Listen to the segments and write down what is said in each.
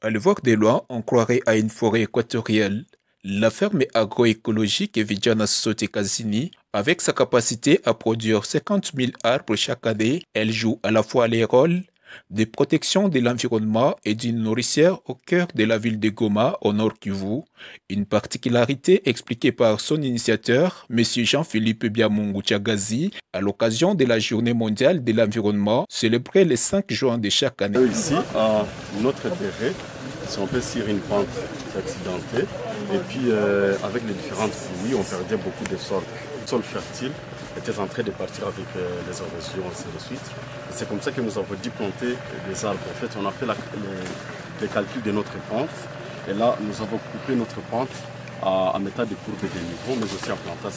À le voir de loin, on croirait à une forêt équatoriale. La ferme agroécologique Vigiana Sote Casini, avec sa capacité à produire 50 000 arbres chaque année, elle joue à la fois les rôles de protection de l'environnement et d'une nourricière au cœur de la ville de Goma, au nord Kivu, une particularité expliquée par son initiateur, M. Jean-Philippe Biamungu Tchagazi, à l'occasion de la Journée mondiale de l'environnement, célébrée le 5 juin de chaque année. Ici, à notre terrain, si on peut sur une pente accidentée, et puis avec les différentes pluies, on perdait beaucoup de sols. Le sol fertile était en train de partir avec les érosions, ainsi de suite. C'est comme ça que nous avons dû planter des arbres. En fait, on a fait les calculs de notre pente, et là, nous avons coupé notre pente en mettant des courbes de niveau, mais aussi en plantant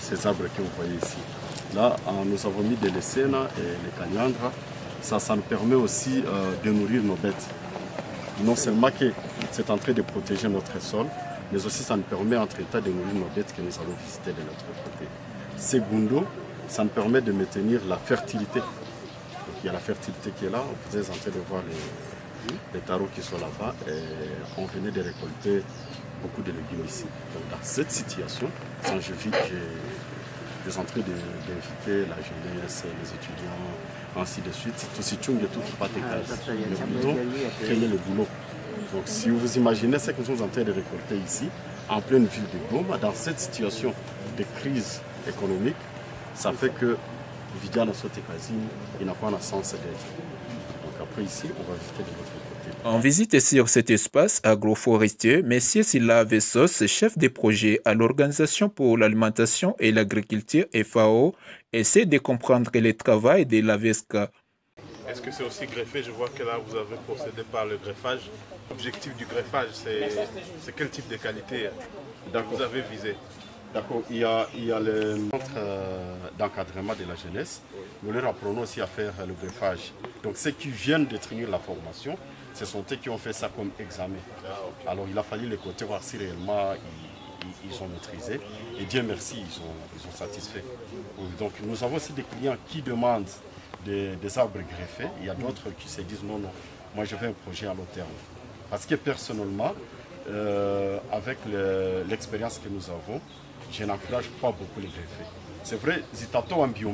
ces arbres que vous voyez ici. Là, nous avons mis des lécénas et les cagnandres. Ça nous permet aussi de nourrir nos bêtes. Non seulement que c'est en train de protéger notre sol, mais aussi ça nous permet entre-temps de nourrir nos bêtes que nous allons visiter de l'autre côté. Segundo, ça nous permet de maintenir la fertilité. Donc, il y a la fertilité qui est là, vous êtes en train de voir les tarots qui sont là-bas et on venait de récolter beaucoup de légumes ici. Donc dans cette situation, sans je vis, je suis en train d'inviter la jeunesse, les étudiants, ainsi de suite. Tout si tu tout pas tes cases. Le bouton, quel est le boulot? Donc si vous imaginez ce que nous sommes en train de récolter ici, en pleine ville de Goma, dans cette situation de crise économique, ça fait que Vigiana Sote Casini, il n'a pas un sens d'être. Donc après ici, on va visiter de l'autre côté. En visite sur cet espace agroforestier, M. Silla Vessos, chef de projet à l'Organisation pour l'alimentation et l'agriculture FAO, essaie de comprendre le travail de la VESCA. Est-ce que c'est aussi greffé? Je vois que là, vous avez procédé par le greffage. L'objectif du greffage, c'est quel type de qualité vous avez visé? D'accord, il y a le centre d'encadrement de la jeunesse. Nous leur apprenons aussi à faire le greffage. Donc ceux qui viennent de tenir la formation, ce sont eux qui ont fait ça comme examen. Alors il a fallu les côtés voir si réellement ils ont maîtrisé. Et Dieu merci, ils sont satisfaits. Donc nous avons aussi des clients qui demandent des arbres greffés. Il y a d'autres qui se disent non, moi je veux un projet à long terme. Parce que personnellement, avec l'expérience que nous avons, je n'encourage pas beaucoup les greffés. C'est vrai, zitato en bio,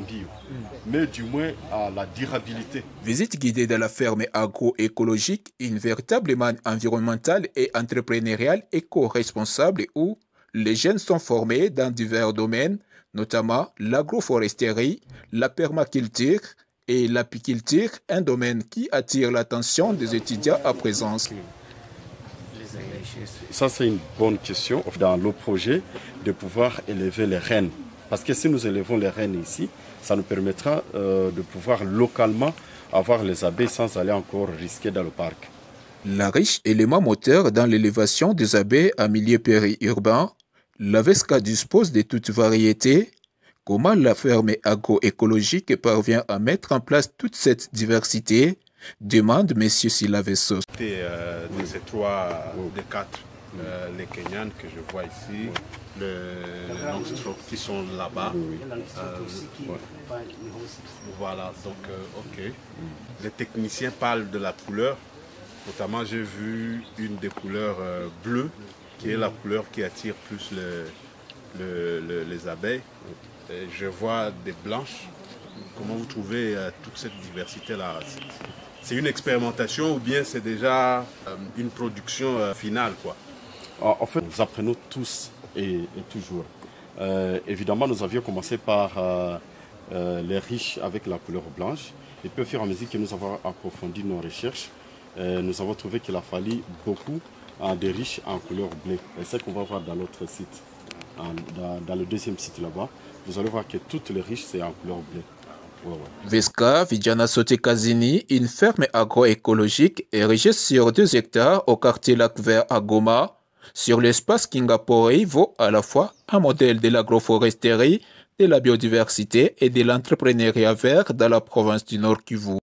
mais du moins à la durabilité. Visite guidée dans la ferme agroécologique, une véritable manne environnementale et entrepreneuriale éco-responsable où les jeunes sont formés dans divers domaines, notamment l'agroforesterie, la permaculture et l'apiculture, un domaine qui attire l'attention des étudiants à présence. Ça, c'est une bonne question dans le projet de pouvoir élever les rennes. Parce que si nous élevons les rennes ici, ça nous permettra de pouvoir localement avoir les abeilles sans aller encore risquer dans le parc. La riche élément moteur dans l'élévation des abeilles en milieu périurbain, la VESCA dispose de toutes variétés. Comment la ferme agroécologique parvient à mettre en place toute cette diversité? Demande M. Silla Vessos. De ces trois, des quatre, les Kenyans que je vois ici, les Longstrokes qui sont là-bas. Voilà, donc ok. Les techniciens parlent de la couleur. Notamment, j'ai vu une des couleurs bleues, qui est la couleur qui attire plus les abeilles. Et je vois des blanches. Comment vous trouvez toute cette diversité-là? C'est une expérimentation ou bien c'est déjà une production finale, quoi? En fait, nous apprenons tous et toujours. Évidemment, nous avions commencé par les riches avec la couleur blanche. Et puis au fur et à mesure que nous avons approfondi nos recherches, nous avons trouvé qu'il a fallu beaucoup de riches en couleur bleue. Et c'est ce qu'on va voir dans l'autre site, dans le deuxième site là-bas. Vous allez voir que toutes les riches, c'est en couleur bleue. VESCA, Vigiana Sote Casini, une ferme agroécologique érigée sur 2 hectares au quartier Lac Vert à Goma, sur l'espace Kingapori, vaut à la fois un modèle de l'agroforesterie, de la biodiversité et de l'entrepreneuriat vert dans la province du Nord Kivu.